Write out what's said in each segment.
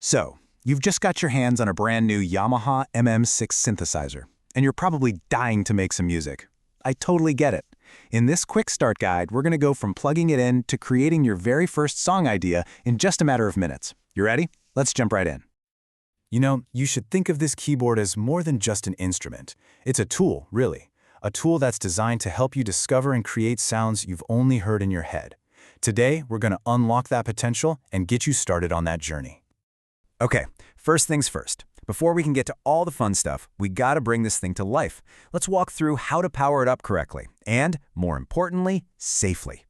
So, you've just got your hands on a brand new Yamaha MM6 synthesizer, and you're probably dying to make some music. I totally get it. In this quick start guide, we're going to go from plugging it in to creating your very first song idea in just a matter of minutes. You ready? Let's jump right in. You know, you should think of this keyboard as more than just an instrument. It's a tool, really. A tool that's designed to help you discover and create sounds you've only heard in your head. Today, we're going to unlock that potential and get you started on that journey. Okay, first things first. Before we can get to all the fun stuff, we gotta bring this thing to life. Let's walk through how to power it up correctly, and, more importantly, safely.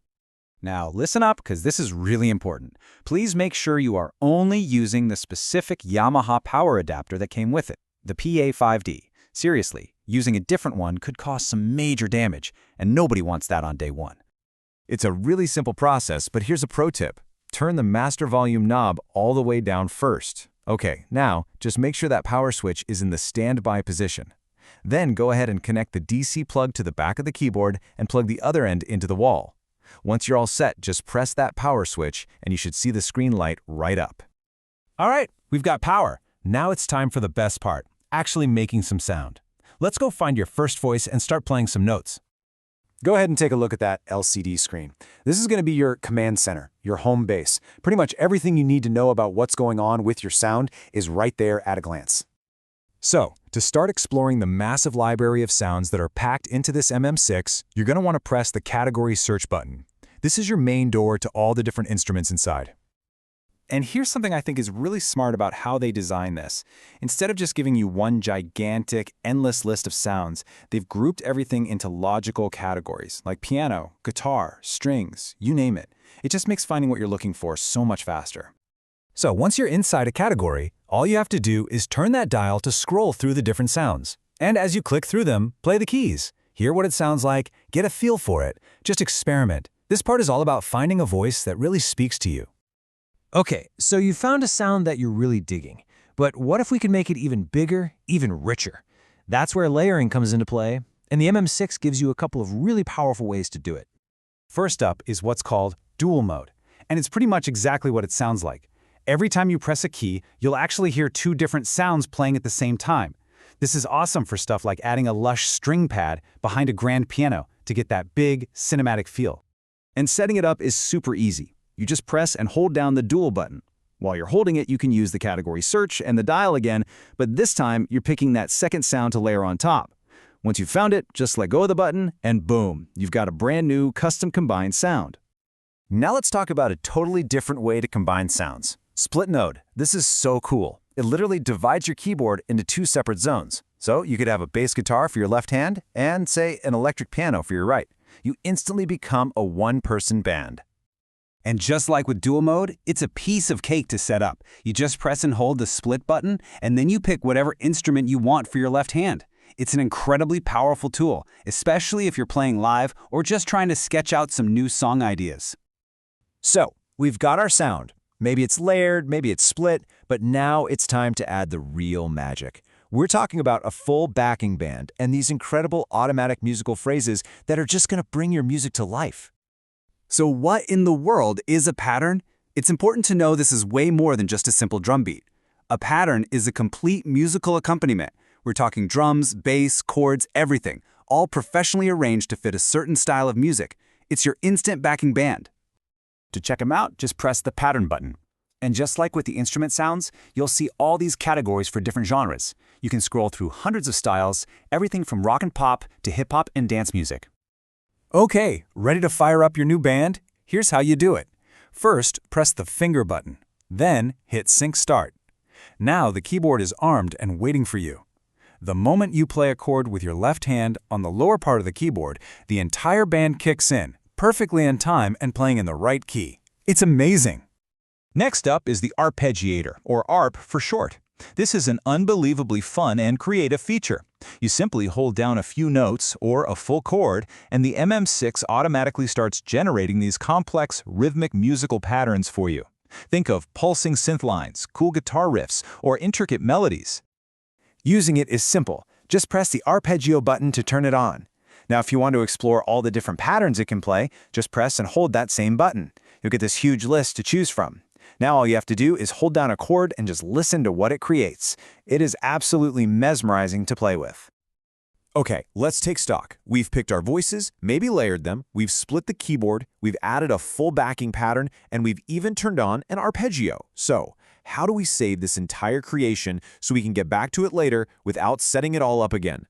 Now, listen up, because this is really important. Please make sure you are only using the specific Yamaha power adapter that came with it, the PA5D. Seriously, using a different one could cause some major damage, and nobody wants that on day one. It's a really simple process, but here's a pro tip. Turn the master volume knob all the way down first. Okay, now, just make sure that power switch is in the standby position. Then go ahead and connect the DC plug to the back of the keyboard and plug the other end into the wall. Once you're all set, just press that power switch and you should see the screen light right up. All right, we've got power. Now it's time for the best part, actually making some sound. Let's go find your first voice and start playing some notes. Go ahead and take a look at that LCD screen. This is going to be your command center, your home base. Pretty much everything you need to know about what's going on with your sound is right there at a glance. So, to start exploring the massive library of sounds that are packed into this MM6, you're going to want to press the category search button. This is your main door to all the different instruments inside. And here's something I think is really smart about how they design this. Instead of just giving you one gigantic, endless list of sounds, they've grouped everything into logical categories, like piano, guitar, strings, you name it. It just makes finding what you're looking for so much faster. So once you're inside a category, all you have to do is turn that dial to scroll through the different sounds. And as you click through them, play the keys. Hear what it sounds like, get a feel for it. Just experiment. This part is all about finding a voice that really speaks to you. Okay, so you found a sound that you're really digging, but what if we could make it even bigger, even richer? That's where layering comes into play, and the MM6 gives you a couple of really powerful ways to do it. First up is what's called dual mode, and it's pretty much exactly what it sounds like. Every time you press a key, you'll actually hear two different sounds playing at the same time. This is awesome for stuff like adding a lush string pad behind a grand piano to get that big, cinematic feel. And setting it up is super easy. You just press and hold down the dual button. While you're holding it, you can use the category search and the dial again, but this time you're picking that second sound to layer on top. Once you've found it, just let go of the button, and boom, you've got a brand new custom combined sound. Now let's talk about a totally different way to combine sounds. Split node. This is so cool. It literally divides your keyboard into two separate zones. So you could have a bass guitar for your left hand and, say, an electric piano for your right. You instantly become a one-person band. And just like with dual mode, it's a piece of cake to set up. You just press and hold the split button, and then you pick whatever instrument you want for your left hand. It's an incredibly powerful tool, especially if you're playing live or just trying to sketch out some new song ideas. So, we've got our sound. Maybe it's layered, maybe it's split, but now it's time to add the real magic. We're talking about a full backing band and these incredible automatic musical phrases that are just going to bring your music to life. So what in the world is a pattern? It's important to know this is way more than just a simple drum beat. A pattern is a complete musical accompaniment. We're talking drums, bass, chords, everything, all professionally arranged to fit a certain style of music. It's your instant backing band. To check them out, just press the pattern button. And just like with the instrument sounds, you'll see all these categories for different genres. You can scroll through hundreds of styles, everything from rock and pop to hip-hop and dance music. Okay, ready to fire up your new band? Here's how you do it. First, press the finger button. Then, hit Sync Start. Now the keyboard is armed and waiting for you. The moment you play a chord with your left hand on the lower part of the keyboard, the entire band kicks in, perfectly in time and playing in the right key. It's amazing! Next up is the arpeggiator, or ARP for short. This is an unbelievably fun and creative feature. You simply hold down a few notes or a full chord, and the MM6 automatically starts generating these complex rhythmic musical patterns for you. Think of pulsing synth lines, cool guitar riffs, or intricate melodies. Using it is simple. Just press the arpeggio button to turn it on. Now, if you want to explore all the different patterns it can play, just press and hold that same button. You'll get this huge list to choose from. Now all you have to do is hold down a chord and just listen to what it creates. It is absolutely mesmerizing to play with. Okay, let's take stock. We've picked our voices, maybe layered them, we've split the keyboard, we've added a full backing pattern, and we've even turned on an arpeggio. So, how do we save this entire creation so we can get back to it later without setting it all up again?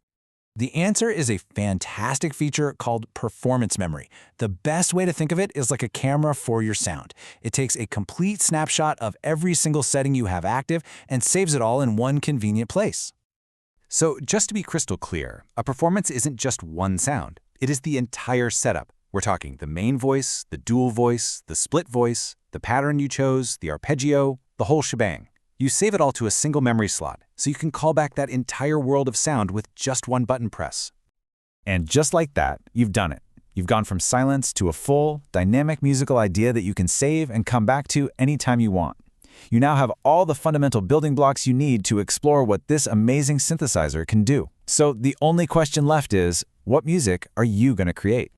The answer is a fantastic feature called performance memory. The best way to think of it is like a camera for your sound. It takes a complete snapshot of every single setting you have active and saves it all in one convenient place. So just to be crystal clear, a performance isn't just one sound. It is the entire setup. We're talking the main voice, the dual voice, the split voice, the pattern you chose, the arpeggio, the whole shebang. You save it all to a single memory slot, so you can call back that entire world of sound with just one button press. And just like that, you've done it. You've gone from silence to a full, dynamic musical idea that you can save and come back to anytime you want. You now have all the fundamental building blocks you need to explore what this amazing synthesizer can do. So the only question left is, what music are you going to create?